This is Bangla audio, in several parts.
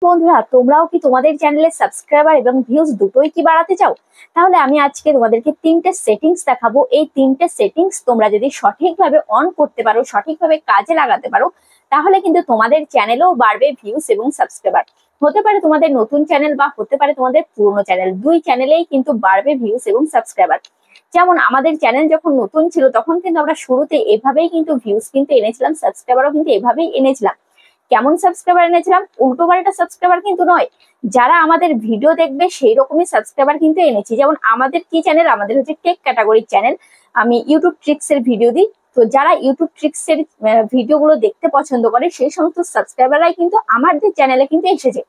বন্ধুরা, তোমরাও কি তোমাদের চ্যানেলে সাবস্ক্রাইবার এবং ভিউজ দুটোই কি বাড়াতে চাও? তাহলে আমি আজকে তোমাদেরকে তিনটে সেটিংস দেখাবো। এই তিনটে সেটিংস তোমরা যদি সঠিকভাবে অন করতে পারো, সঠিকভাবে কাজে লাগাতে পারো, তাহলে কিন্তু তোমাদের চ্যানেলেও বাড়বে ভিউজ এবং সাবস্ক্রাইবার। হতে পারে তোমাদের নতুন চ্যানেল বা হতে পারে তোমাদের পুরনো চ্যানেল, দুই চ্যানেলেই কিন্তু বাড়বে ভিউজ এবং সাবস্ক্রাইবার। যেমন আমাদের চ্যানেল যখন নতুন ছিল তখন কিন্তু আমরা শুরুতে এভাবেই কিন্তু ভিউজ কিন্তু এনেছিলাম, সাবস্ক্রাইবারও কিন্তু এভাবেই এনেছিলাম। কেমন সাবস্ক্রাইবার এনেছিলাম? উল্টো পাল্টা সাবস্ক্রাইবার কিন্তু নয়, যারা আমাদের ভিডিও দেখবে সেই রকমই সাবস্ক্রাইবার কিন্তু এনেছি। যেমন আমাদের কি চ্যানেল? আমাদের হচ্ছে টেক ক্যাটাগরির চ্যানেল। আমি ইউটিউব ট্রিক্স এর ভিডিও দিই, তো যারা ইউটিউব ট্রিক্স এর ভিডিও গুলো দেখতে পছন্দ করে সেই সমস্ত সাবস্ক্রাইবাররাই কিন্তু আমাদের চ্যানেলে কিন্তু এসেছে।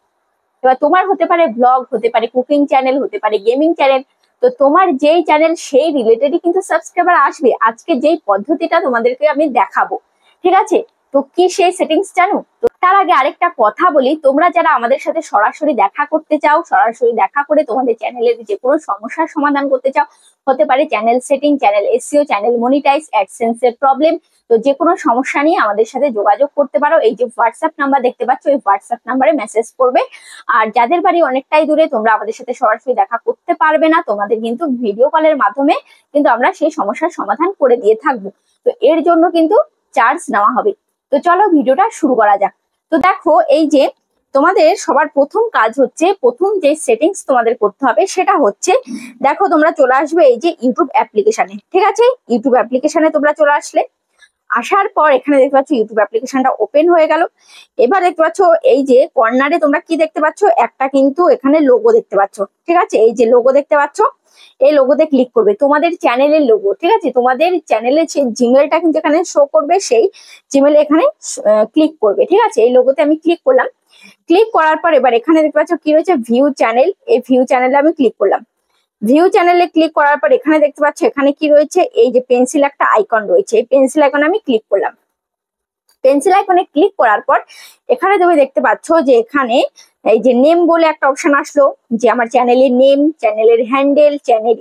এবার তোমার হতে পারে ব্লগ, হতে পারে কুকিং চ্যানেল, হতে পারে গেমিং চ্যানেল, তো তোমার যেই চ্যানেল সেই রিলেটেডই কিন্তু সাবস্ক্রাইবার আসবে। আজকে যেই পদ্ধতিটা তোমাদেরকে আমি দেখাবো, ঠিক আছে? তো কি সেই সেটিংস জানো? তো তার আগে আরেকটা কথা বলি, তোমরা যারা আমাদের সাথে সরাসরি দেখা করতে চাও, সরাসরি দেখা করে তোমাদের চ্যানেলের যে কোনো সমস্যার সমাধান করতে চাও, হতে পারে channel setting, channel SEO, channel monetise, AdSense এর প্রবলেম, তো যে কোনো সমস্যা নিয়ে আমাদের সাথে যোগাযোগ করতে পারো। এই যে হোয়াটসঅ্যাপ নাম্বার দেখতে পাচ্ছ, এই হোয়াটসঅ্যাপ নাম্বারে মেসেজ করবে। আর যাদের বাড়ি অনেকটাই দূরে, তোমরা আমাদের সাথে সরাসরি দেখা করতে পারবে না, তোমাদের কিন্তু ভিডিও কলের মাধ্যমে কিন্তু আমরা সেই সমস্যার সমাধান করে দিয়ে থাকবো। তো এর জন্য কিন্তু চার্জ নেওয়া হবে। তো চলো ভিডিওটা শুরু করা যাক। তো দেখো, এই যে তোমাদের সবার প্রথম কাজ হচ্ছে, প্রথম যে সেটিংস তোমাদের করতে হবে সেটা হচ্ছে, দেখো তোমরা চলে আসবে এই যে ইউটিউব অ্যাপ্লিকেশনে, ঠিক আছে? ইউটিউব অ্যাপ্লিকেশনে তোমরা চলে আসলে, আসার পর এখানে দেখতে পাচ্ছ ইউটিউব অ্যাপ্লিকেশনটা ওপেন হয়ে গেল। এবার দেখতে পাচ্ছ এই যে কর্নারে তোমরা কি দেখতে পাচ্ছ, একটা কিন্তু এখানে লোগো দেখতে পাচ্ছ, ঠিক আছে? এই যে লোগো দেখতে পাচ্ছ, এই লোগোতে ক্লিক করবে, তোমাদের চ্যানেলের লোগো, ঠিক আছে? তোমাদের চ্যানেলের যে জিমেলটা কিন্তু এখানে শো করবে, সেই জিমেলে এখানে ক্লিক করবে, ঠিক আছে? এই লোগোতে আমি ক্লিক করলাম। ক্লিক করার পর এবার এখানে দেখতে পাচ্ছ কি রয়েছে, ভিউ চ্যানেল। এই ভিউ চ্যানেলে আমি ক্লিক করলাম। ভিউ চ্যানেলে ক্লিক করার পর এখানে দেখতে পাচ্ছ এখানে কি রয়েছে, এই যে পেন্সিল একটা আইকন রয়েছে, এই পেন্সিল আইকনে আমি ক্লিক করলাম। পেন্সিল আইকনে ক্লিক করার পর এখানে তুমি দেখতে পাচ্ছ যে এখানে এই যে নেম বলে একটা অপশন আসলো, যে আমার চ্যানেলের নেম, চ্যানেলের হ্যান্ডেল, চ্যানেল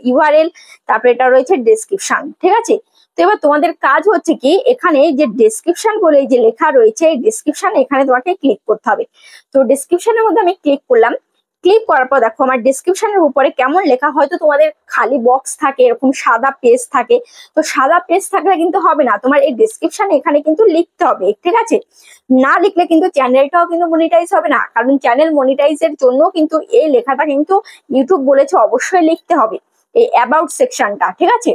ইউআরএল, তারপরে এটা রয়েছে ডেসক্রিপশন, ঠিক আছে? তো এবার তোমাদের কাজ হচ্ছে কি, এখানে যে ডেসক্রিপশন বলে যে লেখা রয়েছে, এই ডেসক্রিপশন এখানে তোমাকে ক্লিক করতে হবে। তো ডেসক্রিপশনের মধ্যে আমি ক্লিক করলাম। ক্লিক করার পর দেখো আমার ডেসক্রিপশনের উপরে কেমন লেখা, হয়তো তোমাদের খালি বক্স থাকে, এরকম সাদা পেজ থাকে। তো সাদা পেজ থাকলে কিন্তু হবে না, তোমার এই ডেসক্রিপশন এখানে কিন্তু লিখতে হবে, ঠিক আছে? না লিখলে কিন্তু চ্যানেলটাও কিন্তু মনিটাইজ হবে না, কারণ চ্যানেল মনিটাইজের জন্য কিন্তু এই লেখাটা কিন্তু ইউটিউব বলেছে অবশ্যই লিখতে হবে, এই অ্যাবাউট সেকশনটা, ঠিক আছে?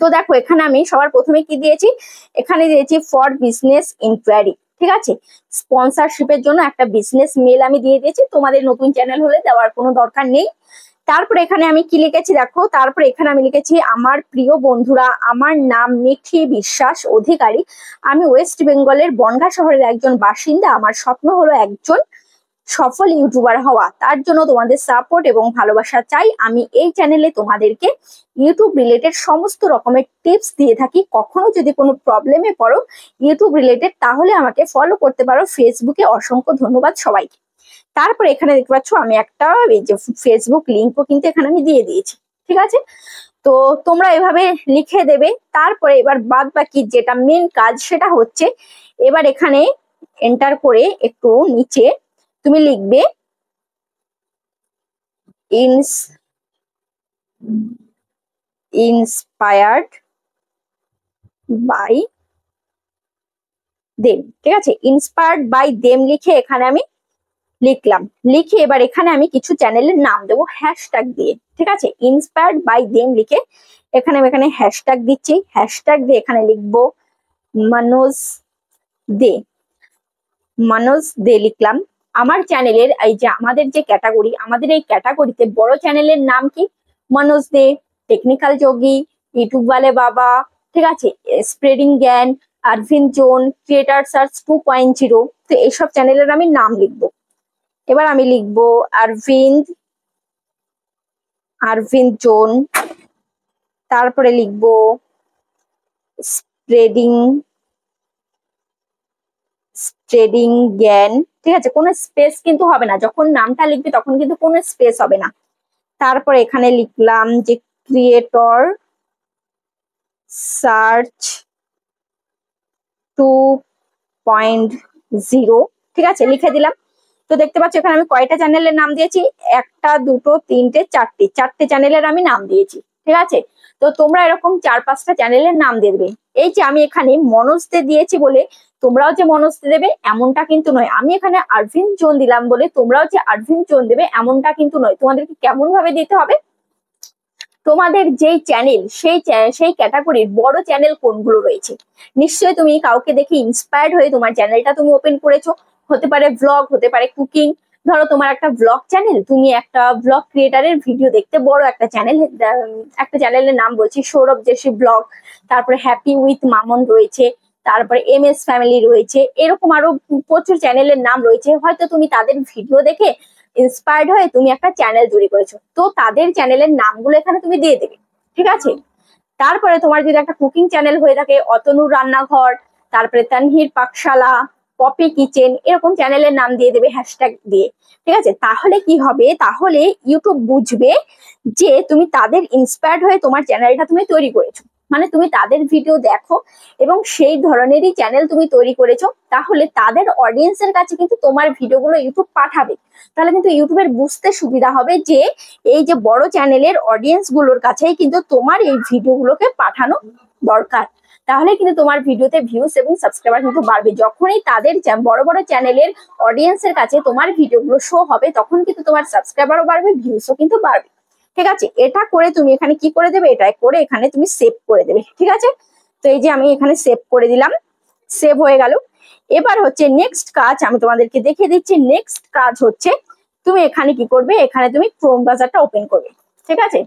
তো দেখো এখানে আমি সবার প্রথমে কি দিয়েছি, এখানে দিয়েছি ফর বিজনেস ইনকোয়ারি, ঠিক আছে? স্পন্সরশিপের জন্য একটা বিজনেস মেল আমি দিয়ে দিয়েছি, তোমাদের নতুন চ্যানেল হলে দেওয়ার কোনো দরকার নেই। তারপরে এখানে আমি কি লিখেছি দেখো, তারপরে এখানে আমি লিখেছি, আমার প্রিয় বন্ধুরা, আমার নাম মিঠি বিশ্বাস অধিকারী, আমি ওয়েস্ট বেঙ্গলের বনগাঁ শহরের একজন বাসিন্দা, আমার স্বপ্ন হলো একজন সফল ইউটিউবার হওয়া, তার জন্য তোমাদের সাপোর্ট এবং ভালোবাসা চাই। আমি এই চ্যানেলে তোমাদেরকে ইউটিউব রিলেটেড সমস্ত রকমের টিপস দিয়ে থাকি, কখনো যদি কোনো প্রবলেমে পড়ো ইউটিউব রিলেটেড, তাহলে আমাকে ফলো করতে পারো ফেসবুকে। অসংখ্য ধন্যবাদ সবাইকে। তারপরে এখানে দেখতে পাচ্ছ আমি একটা এই যে ফেসবুক লিঙ্কও কিন্তু এখানে আমি দিয়ে দিয়েছি, ঠিক আছে? তো তোমরা এভাবে লিখে দেবে। তারপরে এবার বাদ বাকি যেটা মেন কাজ সেটা হচ্ছে, এবার এখানে এন্টার করে একটু নিচে তুমি লিখবে ইন্সপায়ার্ড বাই দেম, ঠিক আছে? ইন্সপায়ার্ড বাই দেম লিখে এখানে আমি লিখলাম। লিখে এবার এখানে আমি কিছু চ্যানেলের নাম দেবো হ্যাশট্যাগ দিয়ে, ঠিক আছে? ইন্সপায়ার্ড বাই দেম লিখে এখানে আমি এখানে হ্যাশট্যাগ দিচ্ছি। হ্যাশট্যাগ দিয়ে এখানে লিখবো মনোজ দে। মনোজ দে লিখলাম। আমার চ্যানেলের এই যে আমাদের যে ক্যাটাগরি, আমাদের এই ক্যাটাগরিতে বড় চ্যানেলের নাম কি? মনোজ দে, টেকনিক্যাল যোগী, ইউটিউব ওয়ালে বাবা, ঠিক আছে? স্প্রেডিং জ্ঞান, আরভিন জোন, ক্রিয়েটার সার্চ 2.0, তো এইসব চ্যানেলের আমি নাম লিখবো। এবার আমি লিখবো আরভিন জোন, তারপরে লিখবো স্প্রেডিং জ্ঞান, ঠিক আছে? কোনো স্পেস কিন্তু হবে না, যখন নামটা লিখবে তখন কিন্তু কোনো স্পেস হবে না। তারপরে এখানে লিখলাম যে ক্রিয়েটর সার্চ 2.0, ঠিক আছে? লিখে দিলাম। তো দেখতে পাচ্ছ এখানে আমি কয়টা চ্যানেলের নাম দিয়েছি, 1 2 3 4 4টে চ্যানেলের আমি নাম দিয়েছি। ঠিক আছে, তো তোমরা এরকম 4-5টা চ্যানেলের নাম দিয়ে দেবে। এই যে আমি এখানে মনোজতে দিয়েছি বলে তোমরাও যে মনোজতে দেবে এমনটা কিন্তু নয়, আমি এখানে আরভিন জোন দিলাম বলে তোমরাও যে আরভিন জোন দেবে এমনটা কিন্তু নয়। তোমাদেরকে কেমন ভাবে দিতে হবে, তোমাদের যেই চ্যানেল সেই ক্যাটাগরির বড় চ্যানেল কোনগুলো রয়েছে, নিশ্চয়ই তুমি কাউকে দেখে ইন্সপায়ার্ড হয়ে তোমার চ্যানেলটা তুমি ওপেন করেছো। হতে পারে ব্লগ, হতে পারে কুকিং। ধরো তোমার একটা ব্লগ চ্যানেল, তুমি একটা ব্লগ ক্রিয়েটারের ভিডিও দেখতে বড় একটা চ্যানেলের নাম বলছি সৌরভ জেসি ব্লগ, তারপরে হ্যাপি উইথ মামন রয়েছে, তারপরে MS ফ্যামিলি রয়েছে, এরকম আরো প্রচুর চ্যানেলের নাম রয়েছে। হয়তো তুমি তাদের ভিডিও দেখে ইন্সপায়ার্ড হয়ে তুমি একটা চ্যানেল তৈরি করেছো, তো তাদের চ্যানেলের নামগুলো এখানে তুমি দিয়ে দেবে। ঠিক আছে, তারপরে তোমার যদি একটা কুকিং চ্যানেল হয়ে থাকে, অতনুর রান্নাঘর, তারপরে তানহির পাকশালা, পপি কিচেন, এরকম চ্যানেলের নাম দিয়ে দেবে হ্যাশট্যাগ দিয়ে। ঠিক আছে, তাহলে কি হবে, তাহলে ইউটিউব বুঝবে যে তুমি তাদের ইন্সপায়ার্ড হয়ে তোমার চ্যানেলটা তুমি তৈরি করেছো, মানে তুমি তাদের ভিডিও দেখো এবং সেই ধরনেরই চ্যানেল তুমি তৈরি করেছো। তাহলে তাদের অডিয়েন্সের কাছে কিন্তু তোমার ভিডিওগুলো ইউটিউব পাঠাবে। তাহলে কিন্তু ইউটিউবের বুঝতে সুবিধা হবে যে এই যে বড় চ্যানেলের অডিয়েন্স গুলোর কাছেই কিন্তু তোমার এই ভিডিওগুলোকে পাঠানো দরকার। তাহলে কিন্তু তোমার ভিডিওতে ভিউজ এবং সাবস্ক্রাইবার কিন্তু বাড়বে। যখনই তাদের বড় বড় চ্যানেলের অডিয়েন্সের কাছে তোমার ভিডিওগুলো শো হবে, তখন কিন্তু তোমার সাবস্ক্রাইবারও বাড়বে, ভিউজও কিন্তু বাড়বে। ঠিক আছে, এটা করে তুমি এখানে কি করে দেবে, এটা করে এখানে তুমি সেভ করে দেবে। ঠিক আছে, তো এই যে আমি এখানে সেভ করে দিলাম, সেভ হয়ে গেল। এবার হচ্ছে নেক্সট কাজ আমি তোমাদেরকে দেখিয়ে দিচ্ছি। নেক্সট কাজ হচ্ছে তুমি এখানে কি করবে, এখানে তুমি ক্রোম ব্রাউজারটা ওপেন করবে। ঠিক আছে,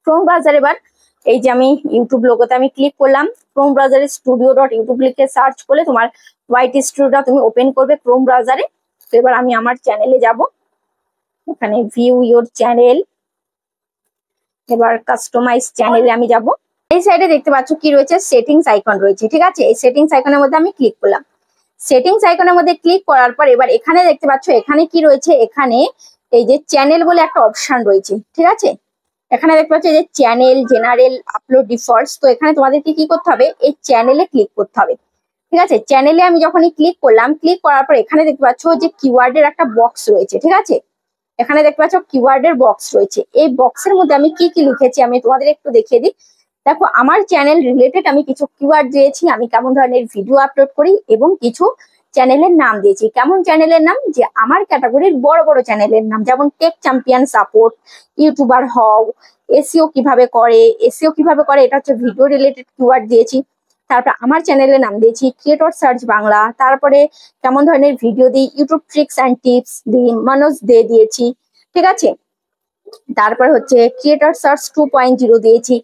ক্রোম ব্রাউজার এবার এই যে আমি ইউটিউব লোগোতে আমি ক্লিক করলাম, ক্রোম ব্রাউজারে studio.youtube লিখে সার্চ করলে তোমার Ytstudio তুমি ওপেন করবে ক্রোম ব্রাউজারে। তো এবার আমি আমার চ্যানেলে যাব, এখানে ভিউ ইওর চ্যানেল, এবার কাস্টমাইজ চ্যানেলে আমি যাব। এই সাইডে দেখতে পাচ্ছ কি রয়েছে, সেটিংস আইকন রয়েছে। ঠিক আছে, এই সেটিংস আইকনের মধ্যে আমি ক্লিক করলাম। সেটিংস আইকনের মধ্যে ক্লিক করার পর এবার এখানে দেখতে পাচ্ছ এখানে কি রয়েছে, এখানে এই যে চ্যানেল বলে একটা অপশন রয়েছে। ঠিক আছে, এখানে দেখতে পাচ্ছ যে চ্যানেল, জেনারেল, আপলোড ডিফল্টস। তো এখানে তোমাদেরকে কি করতে হবে, এই চ্যানেলে ক্লিক করতে হবে। ঠিক আছে, চ্যানেলে আমি যখনই ক্লিক করলাম, ক্লিক করার পর এখানে দেখতে পাচ্ছ যে কিওয়ার্ডের একটা বক্স রয়েছে। ঠিক আছে, এখানে দেখতে পাচ্ছ কিওয়ার্ডের বক্স রয়েছে। এই বক্সের মধ্যে আমি কি কি লিখেছি আমি তোমাদের একটু দেখিয়ে দিই। দেখো, আমার চ্যানেল রিলেটেড আমি কিছু কিওয়ার্ড দিয়েছি, আমি কেমন ধরনের ভিডিও আপলোড করি, এবং কিছু চ্যানেলের নাম দিয়েছি। কেমন চ্যানেলের নাম, যে আমার ক্যাটাগরির বড় বড় চ্যানেলের নাম, যেমন টেক চ্যাম্পিয়ন সাপোর্ট, ইউটিউবার হও, এসইও কিভাবে করে, এটা হচ্ছে ভিডিও রিলেটেড কিওয়ার্ড দিয়েছি। তারপর আমার চ্যানেলের নাম দিয়েছি ক্রিয়েটর সার্চ বাংলা, তারপরে কেমন ধরনের ভিডিও দিই, ইউটিউব ট্রিক্স অ্যান্ড টিপস দিই, মনোজ দিয়েছি। ঠিক আছে, তারপর হচ্ছে ক্রিয়েটর সার্চ 2.0 দিয়েছি।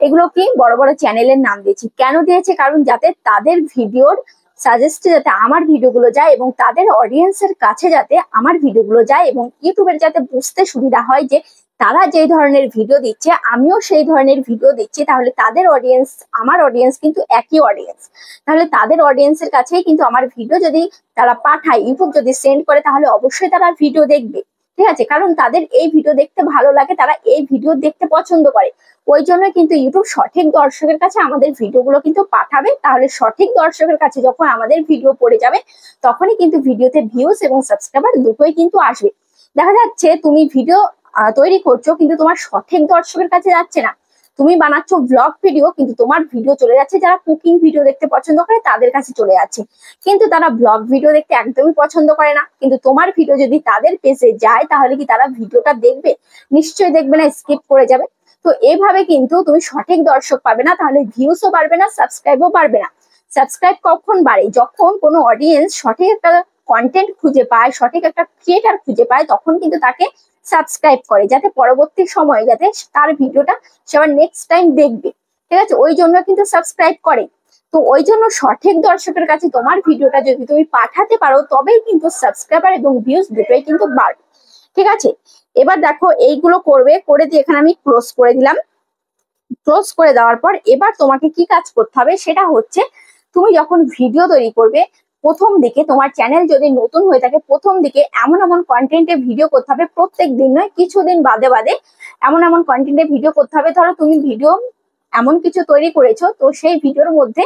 এগুলো কি বড় বড় চ্যানেলের নাম দিয়েছি। কেন দিয়েছি, কারণ যাতে তাদের ভিডিওর সাজেস্টে যাতে আমার ভিডিওগুলো যায় এবং তাদের অডিয়েন্সের কাছে যাতে আমার ভিডিওগুলো যায়, এবং ইউটিউবের যাতে বুঝতে সুবিধা হয় যে তারা যেই ধরনের ভিডিও দিচ্ছে আমিও সেই ধরনের ভিডিও দিচ্ছি। তাহলে তাদের অডিয়েন্স আমার অডিয়েন্স কিন্তু একই অডিয়েন্স, তাহলে তাদের অডিয়েন্সের কাছেই কিন্তু আমার ভিডিও যদি তারা পাঠায়, ইউটিউব যদি সেন্ড করে, তাহলে অবশ্যই তারা ভিডিও দেখবে। ঠিক আছে, কারণ তাদের এই ভিডিও দেখতে ভালো লাগে, তারা এই ভিডিও দেখতে পছন্দ করে। ওই জন্য কিন্তু ইউটিউব সঠিক দর্শকের কাছে আমাদের ভিডিওগুলো কিন্তু পাঠাবে। তাহলে সঠিক দর্শকের কাছে যখন আমাদের ভিডিও পড়ে যাবে, তখনই কিন্তু ভিডিওতে ভিউজ এবং সাবস্ক্রাইবার দুটোই কিন্তু আসবে। দেখা যাচ্ছে তুমি ভিডিও তৈরি করছো কিন্তু তোমার সঠিক দর্শকের কাছে যাচ্ছে না। তুমি বানাচ্ছ ব্লগ ভিডিও, কিন্তু তোমার ভিডিও চলে যাচ্ছে যারা কুকিং ভিডিও দেখতে পছন্দ করে তাদের কাছে চলে যাচ্ছে, কিন্তু তারা ব্লগ ভিডিও দেখতে একদমই পছন্দ করে না। কিন্তু তোমার ভিডিও যদি তাদের পেজে যায়, তাহলে কি তারা ভিডিওটা দেখবে? নিশ্চয়ই দেখবে না, স্কিপ করে যাবে। তো এইভাবে কিন্তু তুমি সঠিক দর্শক পাবে না, তাহলে ভিউসও বাড়বে না, সাবস্ক্রাইবও বাড়বে না। সাবস্ক্রাইব কখন বাড়ে, যখন কোনো অডিয়েন্স সঠিক একটা কন্টেন্ট খুঁজে পায়, সঠিক একটা ক্রিয়েটার খুঁজে পায়, তখন কিন্তু তাকে সাবস্ক্রাইব করে, যাতে পরবর্তী সময়ে যাতে তার ভিডিওটা সে আবার নেক্সট টাইম দেখবে। ঠিক আছে, ওই জন্য কিন্তু সাবস্ক্রাইব করে। তো ওই জন্য সঠিক দর্শকের কাছে তোমার ভিডিওটা যদি তুমি পাঠাতে পারো, তবেই কিন্তু সাবস্ক্রাইবার এবং ভিউজ দুটোই কিন্তু বাড়বে। ঠিক আছে, এবার দেখো এইগুলো করে দিয়ে এখানে আমি ক্লোজ করে দিলাম। ক্লোজ করে দেওয়ার পর এবার তোমাকে কি কাজ করতে হবে, সেটা হচ্ছে তুমি যখন ভিডিও তৈরি করবে, প্রথম দিকে তোমার চ্যানেল যদি নতুন হয়ে থাকে, প্রথম দিকে এমন এমন কন্টেন্টে ভিডিও করতে হবে, প্রত্যেক দিন নয়, কিছুদিন বাদে বাদে এমন এমন কন্টেন্টে ভিডিও করতে হবে। ধরো তুমি ভিডিও এমন কিছু তৈরি করেছো, তো সেই ভিডিওর মধ্যে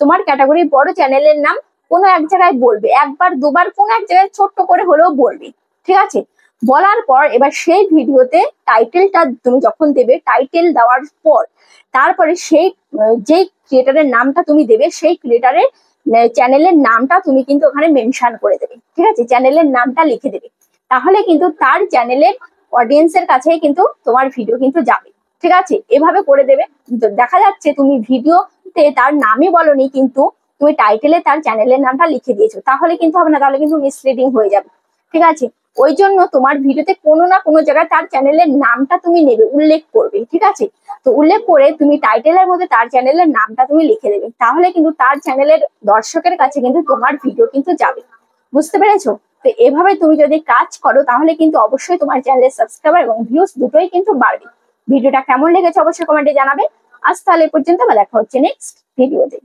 তোমার ক্যাটাগরির বড় চ্যানেলের নাম কোনো এক জায়গায় বলবে, একবার দুবার কোনো এক জায়গায় ছোট্ট করে হলেও বলবে, ঠিক আছে? বলার পর এবার সেই ভিডিওতে টাইটেলটা তুমি যখন দেবে, টাইটেল দেওয়ার পর তারপরে সেই যেই ক্রিয়েটারের নামটা তুমি দেবে, সেই ক্রিয়েটারের চ্যানেলের নামটা তুমি কিন্তু ওখানে মেনশন করে দেবে, ঠিক আছে? চ্যানেলের নামটা লিখে দেবে, তাহলে কিন্তু তার চ্যানেলের অডিয়েন্সের কাছে কিন্তু তোমার ভিডিও কিন্তু যাবে, ঠিক আছে? এভাবে করে দেবে। দেখা যাচ্ছে তুমি ভিডিওতে তার নামই বলনি, কিন্তু তুমি টাইটেলে তার চ্যানেলের নামটা লিখে দিয়েছো, তাহলে কিন্তু হবে না, তাহলে কিন্তু মিসলিডিং হয়ে যাবে, ঠিক আছে? ওই জন্য তোমার ভিডিওতে কোনো না কোনো জায়গায় তার চ্যানেলের নামটা তুমি নেবে, উল্লেখ করবে, ঠিক আছে? তো উল্লেখ করে তুমি টাইটেলের মধ্যে তার চ্যানেলের নামটা তুমি লিখে দেবে, তাহলে কিন্তু তার চ্যানেলের দর্শকের কাছে কিন্তু তোমার ভিডিও কিন্তু যাবে। বুঝতে পেরেছো? তো এভাবে তুমি যদি কাজ করো তাহলে কিন্তু অবশ্যই তোমার চ্যানেলের সাবস্ক্রাইবার এবং ভিউজ দুটোই কিন্তু বাড়বে। ভিডিওটা কেমন লেগেছে অবশ্যই কমেন্টে জানাবে। আজ তাহলে পর্যন্ত, দেখা হচ্ছে নেক্সট ভিডিওতে।